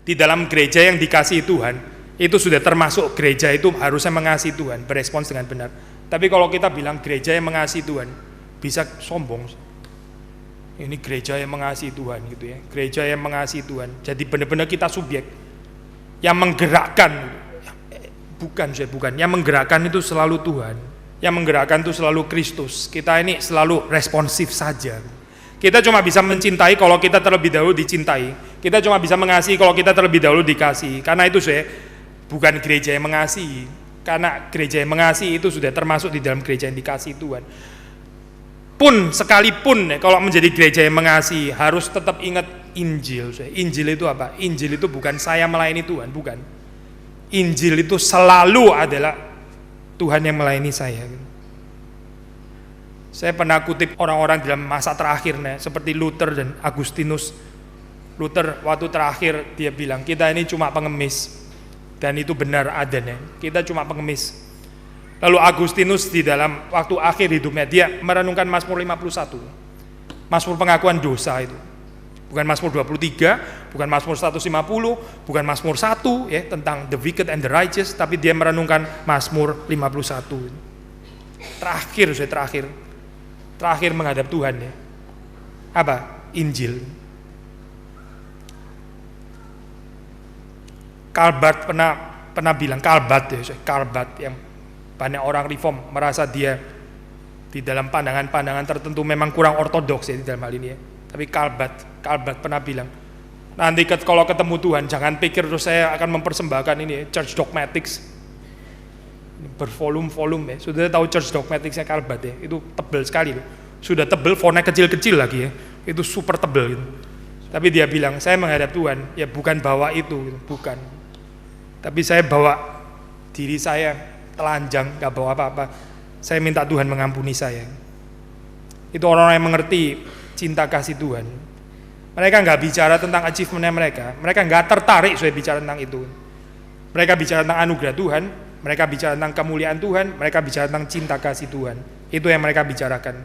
Di dalam gereja yang dikasihi Tuhan, itu sudah termasuk gereja itu harusnya mengasihi Tuhan, berespons dengan benar. Tapi kalau kita bilang gereja yang mengasihi Tuhan, bisa sombong. Ini gereja yang mengasihi Tuhan gitu ya. Gereja yang mengasihi Tuhan. Jadi benar-benar kita subjek yang menggerakkan. Bukan. Yang menggerakkan itu selalu Tuhan. Yang menggerakkan itu selalu Kristus. Kita ini selalu responsif saja. Kita cuma bisa mencintai kalau kita terlebih dahulu dicintai. Kita cuma bisa mengasihi kalau kita terlebih dahulu dikasihi. Karena itu saya bukan gereja yang mengasihi. Karena gereja yang mengasihi itu sudah termasuk di dalam gereja yang dikasihi Tuhan. Pun sekalipun kalau menjadi gereja yang mengasihi, harus tetap ingat Injil. Injil itu apa? Injil itu bukan saya melayani Tuhan, bukan. Injil itu selalu adalah Tuhan yang melayani saya. Saya pernah kutip orang-orang dalam masa terakhir, seperti Luther dan Agustinus. Luther waktu terakhir dia bilang, kita ini cuma pengemis, dan itu benar adanya. Kita cuma pengemis. Lalu Agustinus di dalam waktu akhir hidupnya dia merenungkan Mazmur 51, Mazmur pengakuan dosa itu. Bukan Mazmur 23, bukan Mazmur 150, bukan Mazmur 1 ya tentang the wicked and the righteous, tapi dia merenungkan Mazmur 51. Terakhir menghadap Tuhan ya. Apa? Injil. Calvert pernah bilang, Calvert yang banyak orang reform merasa dia di dalam pandangan-pandangan tertentu memang kurang ortodoks ya di dalam hal ini ya. Tapi Calvert pernah bilang, nanti kalau ketemu Tuhan jangan pikir terus saya akan mempersembahkan ini ya, church dogmatics bervolume-volume ya. Sudah tahu church dogmaticsnya Calvert ya, itu tebal sekali loh. Sudah tebal, fontnya kecil-kecil lagi ya, itu super tebal gitu. Tapi dia bilang, saya menghadap Tuhan ya bukan bawa itu gitu. Bukan, tapi saya bawa diri saya telanjang, gak bawa apa-apa. Saya minta Tuhan mengampuni saya. Itu orang-orang yang mengerti cinta kasih Tuhan. Mereka gak bicara tentang achievementnya mereka gak tertarik saya bicara tentang itu. Mereka bicara tentang anugerah Tuhan, mereka bicara tentang kemuliaan Tuhan, mereka bicara tentang cinta kasih Tuhan. Itu yang mereka bicarakan.